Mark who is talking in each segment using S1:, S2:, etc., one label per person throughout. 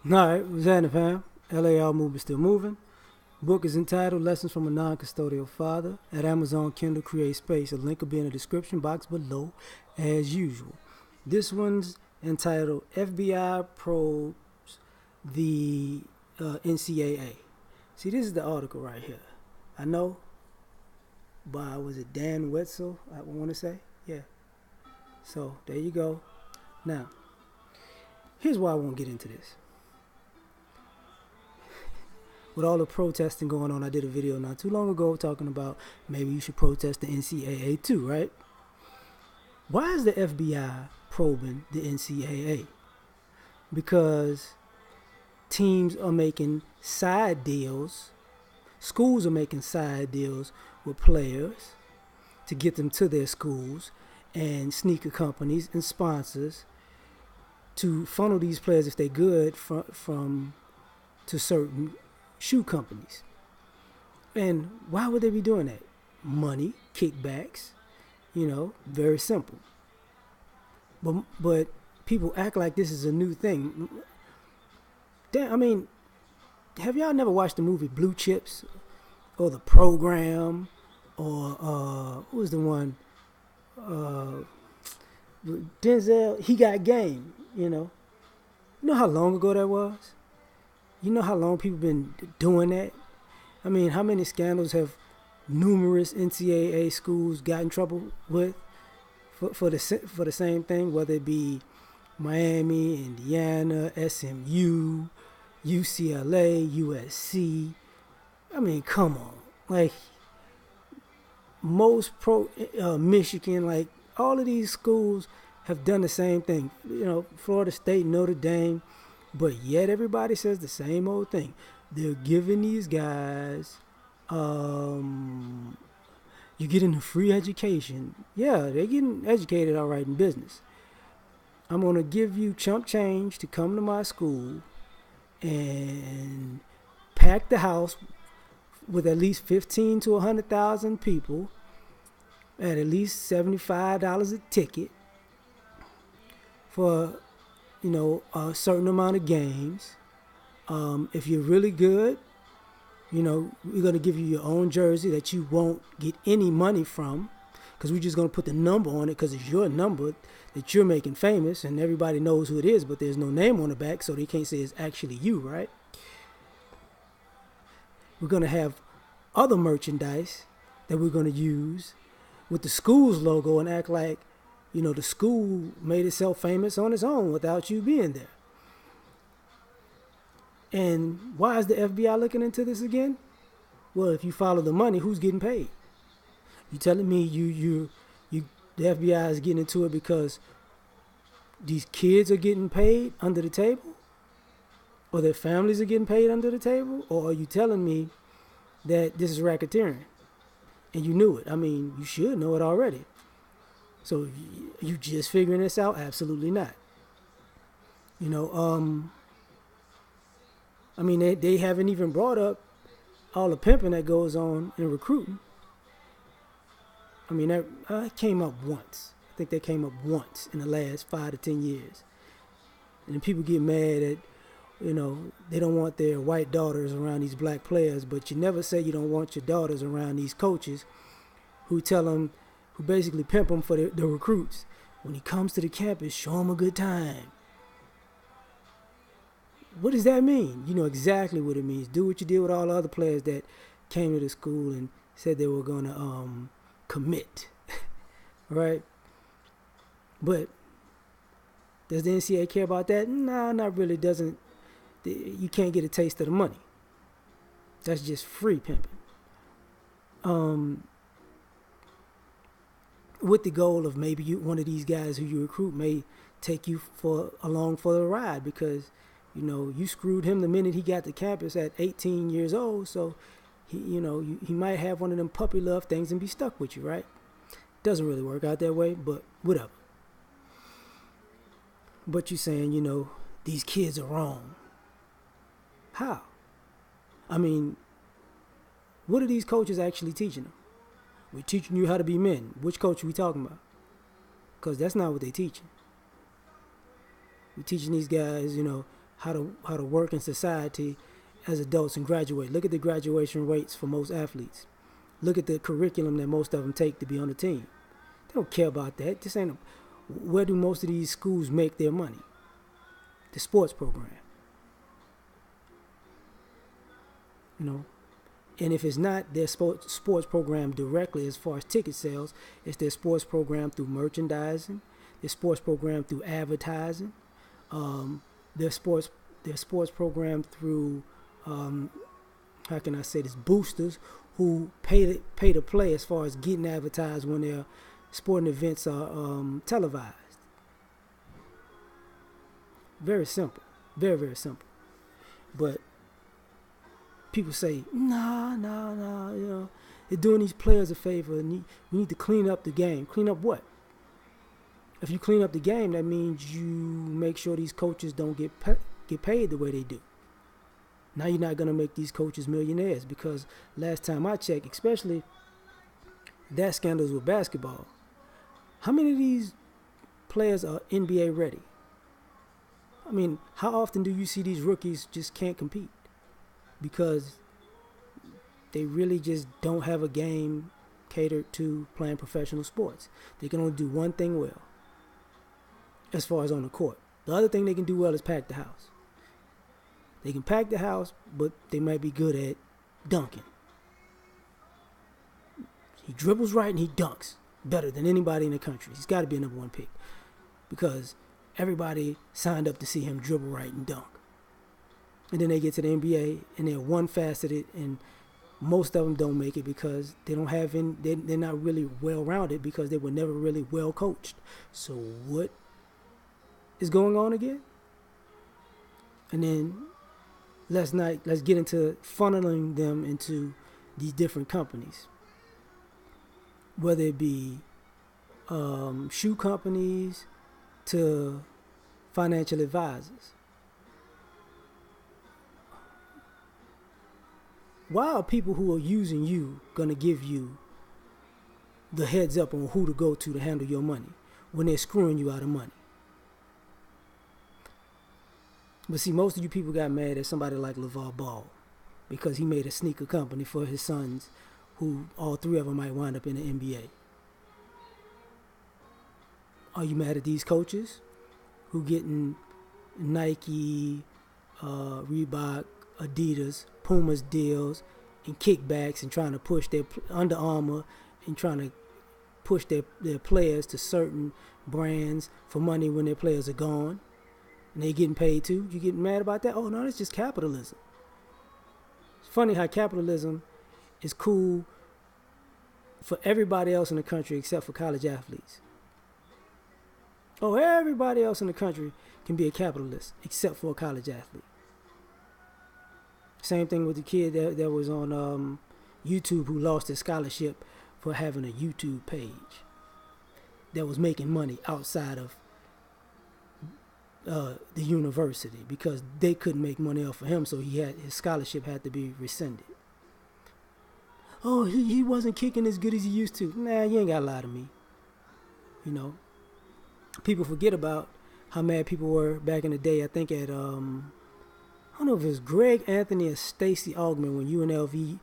S1: Alright, what's happening, fam? L.A.R. movement still moving. Book is entitled Lessons from a Non-Custodial Father. At Amazon Kindle, create space. A link will be in the description box below, as usual. This one's entitled FBI Probes the NCAA. See, this is the article right here. I know by, was it Dan Wetzel, I want to say? Yeah. So, there you go. Now, here's why I won't get into this. With all the protesting going on, I did a video not too long ago talking about maybe you should protest the NCAA too, right? Why is the FBI probing the NCAA? Because teams are making side deals, schools are making side deals with players to get them to their schools, and sneaker companies and sponsors to funnel these players, if they're good, from to certain shoe companies. And why would they be doing that? Money, kickbacks, very simple. But people act like this is a new thing. Damn, I mean, have y'all never watched the movie Blue Chips or The Program or what was the one? Denzel, He Got Game. You know how long ago that was? You know how long people been doing that? I mean, how many scandals have numerous NCAA schools got in trouble with for the same thing, whether it be Miami, Indiana, SMU, UCLA, USC. I mean, come on. Like, most Michigan, like, all of these schools have done the same thing. Florida State, Notre Dame, but yet everybody says the same old thing. They're giving these guys, you're getting a free education. Yeah, they're getting educated all right in business. I'm going to give you chump change to come to my school and pack the house with at least 15 to 100,000 people at least $75 a ticket for, a certain amount of games. If you're really good, we're going to give you your own jersey that you won't get any money from, because we're just going to put the number on it because it's your number that you're making famous and everybody knows who it is, but there's no name on the back, so they can't say it's actually you, right? We're going to have other merchandise that we're going to use with the school's logo and act like, the school made itself famous on its own without you being there. And why is the FBI looking into this again? Well, if you follow the money, who's getting paid? You telling me the FBI is getting into it because these kids are getting paid under the table? Or their families are getting paid under the table? Or are you telling me that this is racketeering and you knew it? I mean, you should know it already. So you just figuring this out? Absolutely not. I mean, they haven't even brought up all the pimping that goes on in recruiting. I mean, that came up once. I think that came up once in the last 5 to 10 years. And then people get mad at, they don't want their white daughters around these black players, but you never say you don't want your daughters around these coaches who basically pimp them for the recruits. When he comes to the campus, show him a good time. What does that mean? You know exactly what it means. Do what you did with all the other players that came to the school and said they were going to commit, right? But does the NCAA care about that? Nah, not really. Doesn't. You can't get a taste of the money. That's just free pimping. With the goal of maybe one of these guys who you recruit may take you along for the ride because you screwed him the minute he got to campus at 18 years old. So he might have one of them puppy love things and be stuck with you, right? Doesn't really work out that way, but whatever. But you're saying, these kids are wrong. How? I mean, what are these coaches actually teaching them? We're teaching you how to be men. Which coach are we talking about? Because that's not what they're teaching. We're teaching these guys, how to work in society as adults and graduate. Look at the graduation rates for most athletes. Look at the curriculum that most of them take to be on the team. They don't care about that. This ain't where do most of these schools make their money? The sports program. You know, and if it's not their sports program directly as far as ticket sales, it's their sports program through merchandising, their sports program through advertising, their sports program through how can I say this, boosters who pay to play as far as getting advertised when their sporting events are televised. Very simple, very, very simple. But people say, nah, you know, they're doing these players a favor, and we need to clean up the game. Clean up what? If you clean up the game, that means you make sure these coaches don't get paid the way they do. Now you're not going to make these coaches millionaires, because last time I checked, especially that scandals with basketball, how many of these players are NBA ready? I mean, how often do you see these rookies just can't compete because they really just don't have a game catered to playing professional sports? They can only do one thing well as far as on the court. The other thing they can do well is pack the house. They can pack the house, but they might be good at dunking. He dribbles right and he dunks better than anybody in the country. He's got to be a number one pick because everybody signed up to see him dribble right and dunk. And then they get to the NBA and they're one-faceted, and most of them don't make it because they don't have they're not really well-rounded because they were never really well coached. So what is going on again? And then let's get into funneling them into these different companies, whether it be shoe companies to financial advisors. Why are people who are using you going to give you the heads up on who to go to handle your money when they're screwing you out of money? But see, most of you people got mad at somebody like LeVar Ball because he made a sneaker company for his sons, who all three of them might wind up in the NBA. Are you mad at these coaches who getting Nike, Reebok, Adidas, Puma's deals and kickbacks and trying to push their Under Armour and trying to push their players to certain brands for money when their players are gone and they're getting paid too? You getting mad about that? Oh no, that's just capitalism. It's funny how capitalism is cool for everybody else in the country except for college athletes. Oh, everybody else in the country can be a capitalist except for a college athlete. Same thing with the kid that was on YouTube who lost his scholarship for having a YouTube page that was making money outside of the university because they couldn't make money off of him, so his scholarship had to be rescinded. Oh, he wasn't kicking as good as he used to. Nah, you ain't got to lie to me. You know, people forget about how mad people were back in the day. I think at I don't know if it was Greg Anthony or Stacey Augmon when UNLV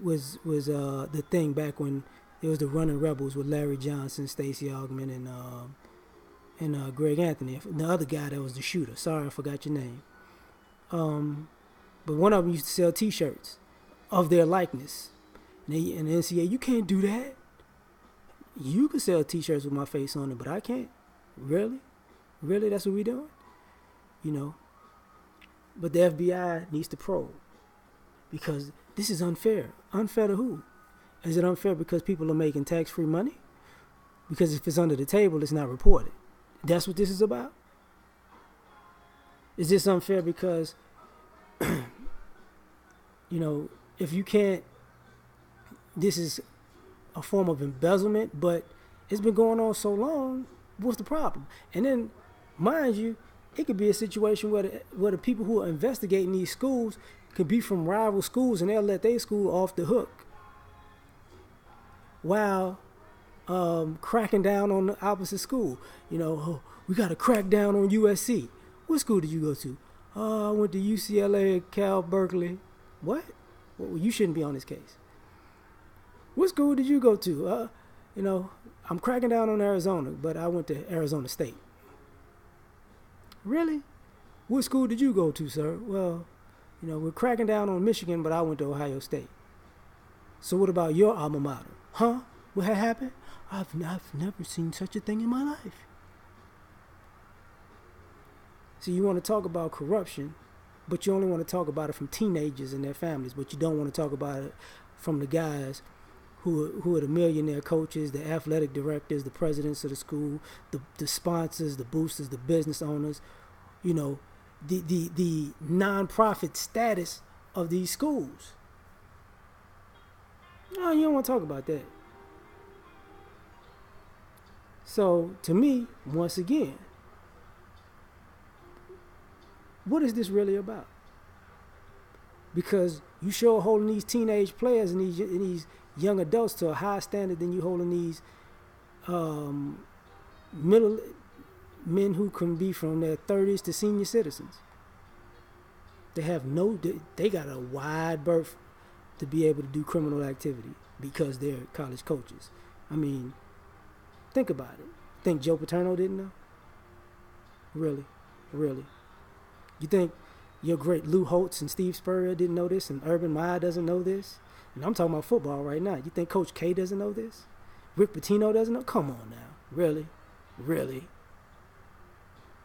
S1: was the thing back when it was the Running Rebels with Larry Johnson, Stacey Augmon, and Greg Anthony, the other guy that was the shooter. Sorry, I forgot your name. But one of them used to sell T-shirts of their likeness. And the NCAA, you can't do that. You can sell T-shirts with my face on it, but I can't. Really? Really? That's what we doing? You know. But the FBI needs to probe because this is unfair. Unfair to who? Is it unfair because people are making tax-free money? Because if it's under the table, it's not reported. That's what this is about? Is this unfair because, you know, if you can't, this is a form of embezzlement, but it's been going on so long, what's the problem? And then, mind you, it could be a situation where the people who are investigating these schools could be from rival schools and they'll let their school off the hook while cracking down on the opposite school. You know, oh, we got to crack down on USC. What school did you go to? I went to UCLA, Cal, Berkeley. What? Well, you shouldn't be on this case. What school did you go to? You know, I'm cracking down on Arizona, but I went to Arizona State. Really? What school did you go to, sir? Well, you know, we're cracking down on Michigan, but I went to Ohio State. So what about your alma mater? Huh? What had happened? I've never seen such a thing in my life. So you want to talk about corruption, but you only want to talk about it from teenagers and their families, but you don't want to talk about it from the guys who are the millionaire coaches, the athletic directors, the presidents of the school, the sponsors, the boosters, the business owners, you know, the non-profit status of these schools. No, you don't want to talk about that. So to me, once again, what is this really about? Because you sure holding these teenage players and these young adults to a higher standard than you holding these middle men who can be from their 30s to senior citizens. They have they got a wide berth to be able to do criminal activity because they're college coaches. I mean, think about it. Think Joe Paterno didn't know? Really? Really? You think your great Lou Holtz and Steve Spurrier didn't know this and Urban Meyer doesn't know this? And I'm talking about football right now. You think Coach K doesn't know this? Rick Pitino doesn't know? Come on now. Really? Really?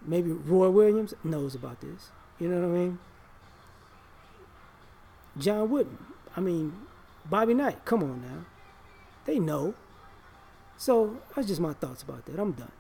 S1: Maybe Roy Williams knows about this. You know what I mean? John Wooden. I mean, Bobby Knight. Come on now. They know. So that's just my thoughts about that. I'm done.